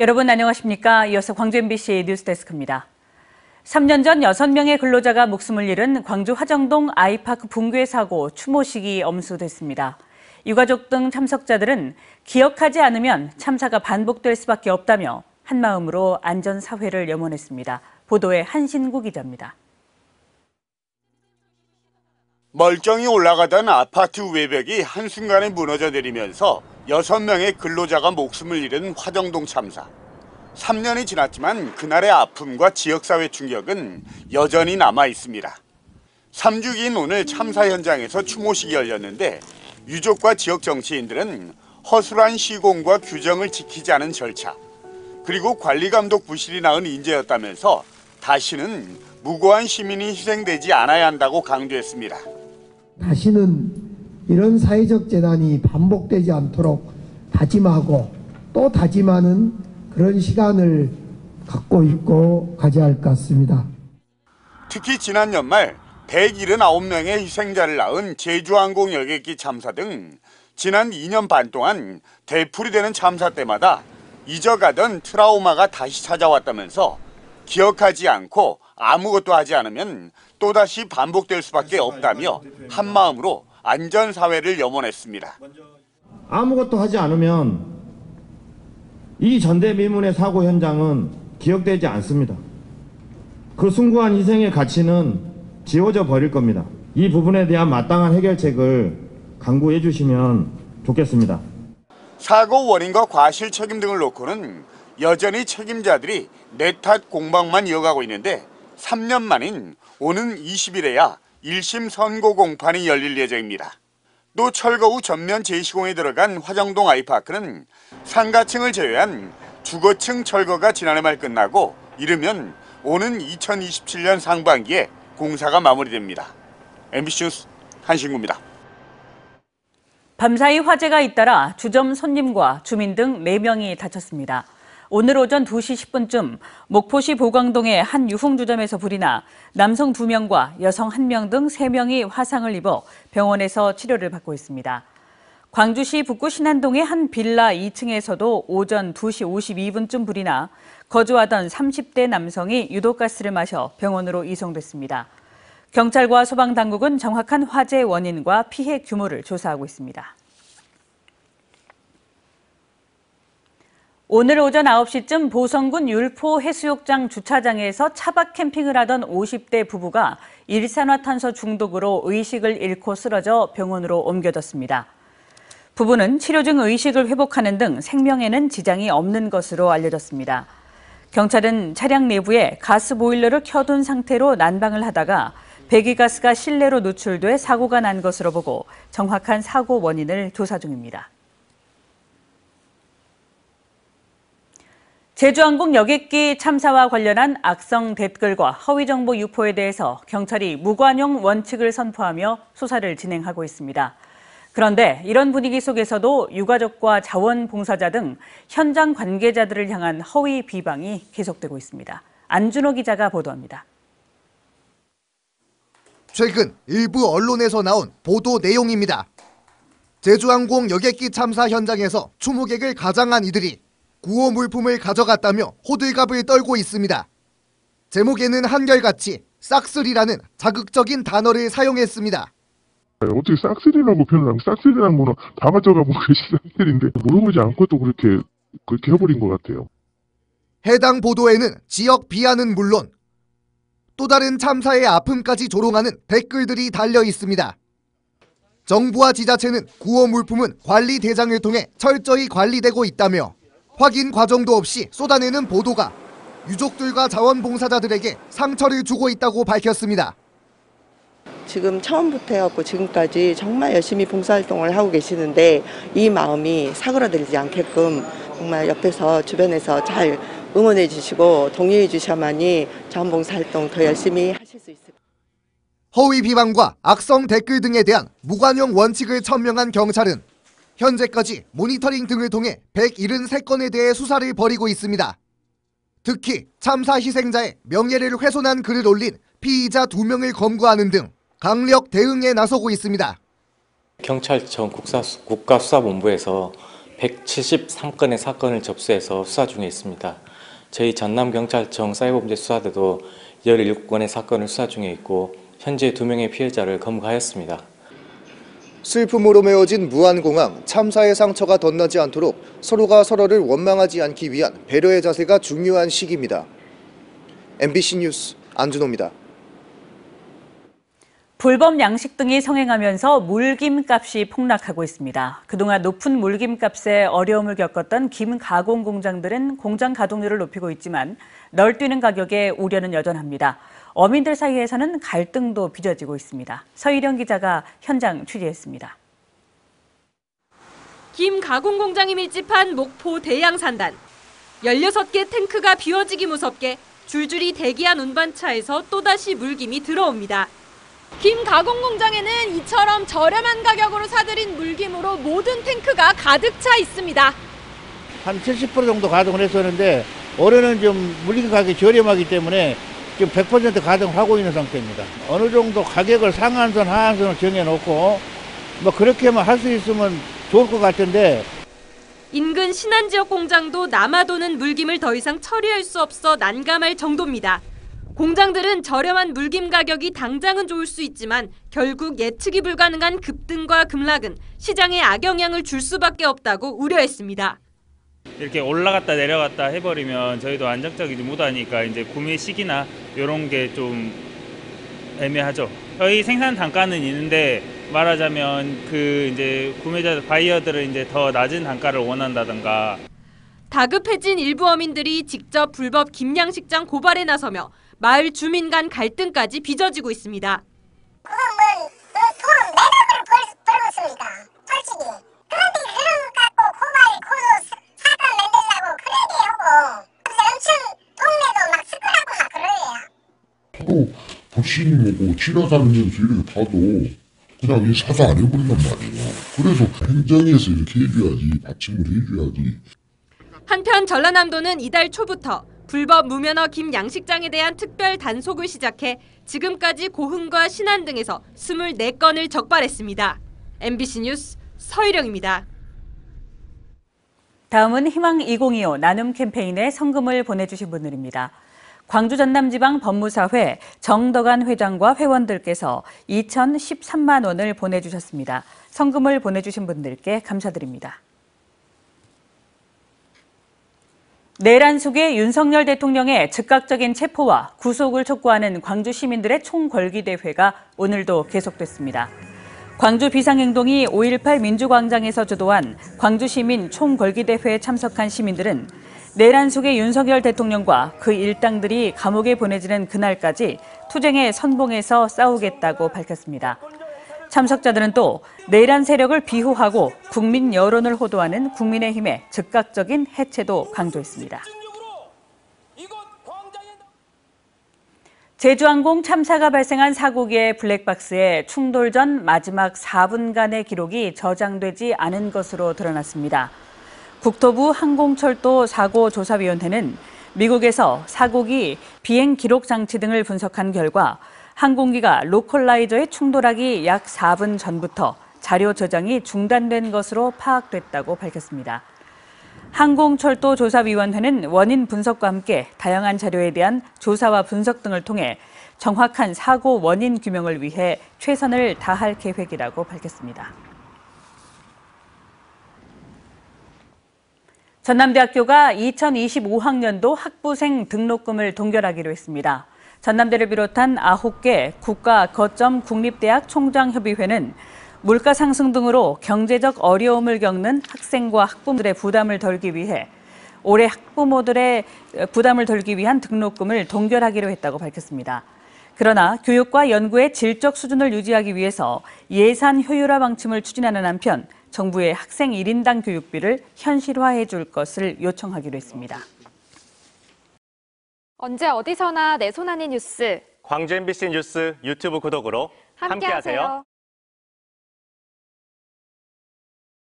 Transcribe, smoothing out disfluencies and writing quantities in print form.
여러분 안녕하십니까? 이어서 광주 MBC 뉴스데스크입니다. 3년 전 6명의 근로자가 목숨을 잃은 광주 화정동 아이파크 붕괴 사고 추모식이 엄수됐습니다. 유가족 등 참석자들은 기억하지 않으면 참사가 반복될 수밖에 없다며 한마음으로 안전사회를 염원했습니다. 보도에 한신구 기자입니다. 멀쩡히 올라가던 아파트 외벽이 한순간에 무너져 내리면서 6명의 근로자가 목숨을 잃은 화정동 참사. 3년이 지났지만 그날의 아픔과 지역사회 충격은 여전히 남아 있습니다. 3주기인 오늘 참사 현장에서 추모식이 열렸는데 유족과 지역 정치인들은 허술한 시공과 규정을 지키지 않은 절차, 그리고 관리감독 부실이 낳은 인재였다면서 다시는 무고한 시민이 희생되지 않아야 한다고 강조했습니다. 다시는 이런 사회적 재난이 반복되지 않도록 다짐하고 또 다짐하는 그런 시간을 갖고 있고 가져야 할 것 같습니다. 특히 지난 연말 179명의 희생자를 낳은 제주항공 여객기 참사 등 지난 2년 반 동안 되풀이되는 참사 때마다 잊어가던 트라우마가 다시 찾아왔다면서 기억하지 않고 아무것도 하지 않으면 또다시 반복될 수밖에 없다며 한마음으로 안전사회를 염원했습니다. 아무것도 하지 않으면 이 전대미문의 사고 현장은 기억되지 않습니다. 그 숭고한 희생의 가치는 지워져 버릴 겁니다. 이 부분에 대한 마땅한 해결책을 강구해 주시면 좋겠습니다. 사고 원인과 과실 책임 등을 놓고는 여전히 책임자들이 내 탓 공방만 이어가고 있는데 3년 만인 오는 20일에야 1심 선고 공판이 열릴 예정입니다. 또 철거 후 전면 재시공에 들어간 화정동 아이파크는 상가층을 제외한 주거층 철거가 지난해 말 끝나고 이르면 오는 2027년 상반기에 공사가 마무리됩니다. MBC 뉴스 한신구입니다. 밤사이 화재가 잇따라 주점 손님과 주민 등 4명이 다쳤습니다. 오늘 오전 2시 10분쯤 목포시 보광동의 한 유흥주점에서 불이 나 남성 2명과 여성 1명 등 3명이 화상을 입어 병원에서 치료를 받고 있습니다. 광주시 북구 신안동의 한 빌라 2층에서도 오전 2시 52분쯤 불이 나 거주하던 30대 남성이 유독가스를 마셔 병원으로 이송됐습니다. 경찰과 소방당국은 정확한 화재 원인과 피해 규모를 조사하고 있습니다. 오늘 오전 9시쯤 보성군 율포 해수욕장 주차장에서 차박 캠핑을 하던 50대 부부가 일산화탄소 중독으로 의식을 잃고 쓰러져 병원으로 옮겨졌습니다. 부부는 치료 중 의식을 회복하는 등 생명에는 지장이 없는 것으로 알려졌습니다. 경찰은 차량 내부에 가스 보일러를 켜둔 상태로 난방을 하다가 배기가스가 실내로 누출돼 사고가 난 것으로 보고 정확한 사고 원인을 조사 중입니다. 제주항공 여객기 참사와 관련한 악성 댓글과 허위정보 유포에 대해서 경찰이 무관용 원칙을 선포하며 수사를 진행하고 있습니다. 그런데 이런 분위기 속에서도 유가족과 자원봉사자 등 현장 관계자들을 향한 허위 비방이 계속되고 있습니다. 안준호 기자가 보도합니다. 최근 일부 언론에서 나온 보도 내용입니다. 제주항공 여객기 참사 현장에서 추모객을 가장한 이들이 구호 물품을 가져갔다며 호들갑을 떨고 있습니다. 제목에는 한결같이 싹쓸이라는 자극적인 단어를 사용했습니다. 어떻게 싹쓸이라고 표현을 하면 싹쓸이라는 거는 다 가져가고 계신 싹쓸인데 물어보지 않고 또 그렇게 해버린 것 같아요. 해당 보도에는 지역 비하는 물론 또 다른 참사의 아픔까지 조롱하는 댓글들이 달려 있습니다. 정부와 지자체는 구호 물품은 관리 대장을 통해 철저히 관리되고 있다며 확인 과정도 없이 쏟아내는 보도가 유족들과 자원봉사자들에게 상처를 주고 있다고 밝혔습니다. 지금 처음부터 해갖고 지금까지 정말 열심히 봉사활동을 하고 계시는데 이 마음이 사그라들지 않게끔 정말 옆에서 주변에서 잘 응원해 주시고 동의해 주셔야만이 자원봉사활동 더 열심히 하실 수 있을 겁니다. 허위 비방과 악성 댓글 등에 대한 무관용 원칙을 천명한 경찰은 현재까지 모니터링 등을 통해 173건에 대해 수사를 벌이고 있습니다. 특히 참사 희생자의 명예를 훼손한 글을 올린 피의자 2명을 검거하는 등 강력 대응에 나서고 있습니다. 경찰청 국가수사본부에서 173건의 사건을 접수해서 수사 중에 있습니다. 저희 전남경찰청 사이버범죄 수사대도 17건의 사건을 수사 중에 있고 현재 2명의 피해자를 검거하였습니다. 슬픔으로 메워진 무한공항, 참사의 상처가 덧나지 않도록 서로가 서로를 원망하지 않기 위한 배려의 자세가 중요한 시기입니다. MBC 뉴스 안준호입니다. 불법 양식 등이 성행하면서 물김값이 폭락하고 있습니다. 그동안 높은 물김값에 어려움을 겪었던 김 가공 공장들은 공장 가동률을 높이고 있지만 널뛰는 가격에 우려는 여전합니다. 어민들 사이에서는 갈등도 빚어지고 있습니다. 서희령 기자가 현장 취재했습니다. 김 가공 공장이 밀집한 목포 대양산단. 16개 탱크가 비워지기 무섭게 줄줄이 대기한 운반차에서 또다시 물김이 들어옵니다. 김 가공 공장에는 이처럼 저렴한 가격으로 사들인 물김으로 모든 탱크가 가득 차 있습니다. 한 70% 정도 가동을 했었는데 올해는 좀 물김 가격이 저렴하기 때문에 지금 100% 가동을 하고 있는 상태입니다. 어느 정도 가격을 상한선, 하한선을 정해놓고 뭐 그렇게만 할 수 있으면 좋을 것 같은데 인근 신안 지역 공장도 남아도는 물김을 더 이상 처리할 수 없어 난감할 정도입니다. 공장들은 저렴한 물김 가격이 당장은 좋을 수 있지만 결국 예측이 불가능한 급등과 급락은 시장에 악영향을 줄 수밖에 없다고 우려했습니다. 이렇게 올라갔다 내려갔다 해버리면 저희도 안정적이지 못하니까 이제 구매 시기나 이런 게 좀 애매하죠. 저희 생산 단가는 있는데 말하자면 그 이제 구매자 바이어들은 이제 더 낮은 단가를 원한다든가. 다급해진 일부 어민들이 직접 불법 김양식장 고발에 나서며 마을 주민 간 갈등까지 빚어지고 있습니다. 그건 돈 매덕을 벌었습니다. 솔직히. 그런데 그런 거 갖고 고발, 고소, 사건 만들려고 그러게 하고 그래서 엄청 동네도 막 시끄럽고 막 그래요. 서로 불신이고 치료사면서 이렇게 봐도 그냥 사과 안 해버린단 말이에요. 그래서 행정에서 이렇게 해줘야지, 받침을 해줘야지. 한편 전라남도는 이달 초부터 불법 무면허 김 양식장에 대한 특별 단속을 시작해 지금까지 고흥과 신안 등에서 24건을 적발했습니다. MBC 뉴스 서희령입니다. 다음은 희망 2025 나눔 캠페인에 성금을 보내주신 분들입니다. 광주 전남지방 법무사회 정덕안 회장과 회원들께서 2,013만 원을 보내주셨습니다. 성금을 보내주신 분들께 감사드립니다. 내란 속에 윤석열 대통령의 즉각적인 체포와 구속을 촉구하는 광주 시민들의 총궐기대회가 오늘도 계속됐습니다. 광주 비상행동이 5.18 민주광장에서 주도한 광주 시민 총궐기대회에 참석한 시민들은 내란 속의 윤석열 대통령과 그 일당들이 감옥에 보내지는 그날까지 투쟁의 선봉에서 싸우겠다고 밝혔습니다. 참석자들은 또 내란 세력을 비호하고 국민 여론을 호도하는 국민의힘의 즉각적인 해체도 강조했습니다. 제주항공 참사가 발생한 사고기의 블랙박스에 충돌 전 마지막 4분간의 기록이 저장되지 않은 것으로 드러났습니다. 국토부 항공철도 사고조사위원회는 미국에서 사고기 비행 기록 장치 등을 분석한 결과 항공기가 로컬라이저에 충돌하기 약 4분 전부터 자료 저장이 중단된 것으로 파악됐다고 밝혔습니다. 항공철도조사위원회는 원인 분석과 함께 다양한 자료에 대한 조사와 분석 등을 통해 정확한 사고 원인 규명을 위해 최선을 다할 계획이라고 밝혔습니다. 전남대학교가 2025학년도 학부생 등록금을 동결하기로 했습니다. 전남대를 비롯한 9개 국가 거점 국립대학 총장협의회는 물가 상승 등으로 경제적 어려움을 겪는 학생과 학부모들의 부담을 덜기 위해 올해 학부모들의 부담을 덜기 위한 등록금을 동결하기로 했다고 밝혔습니다. 그러나 교육과 연구의 질적 수준을 유지하기 위해서 예산 효율화 방침을 추진하는 한편 정부의 학생 1인당 교육비를 현실화해 줄 것을 요청하기로 했습니다. 언제 어디서나 내 손 안의 뉴스. 광주 MBC 뉴스 유튜브 구독으로 함께하세요.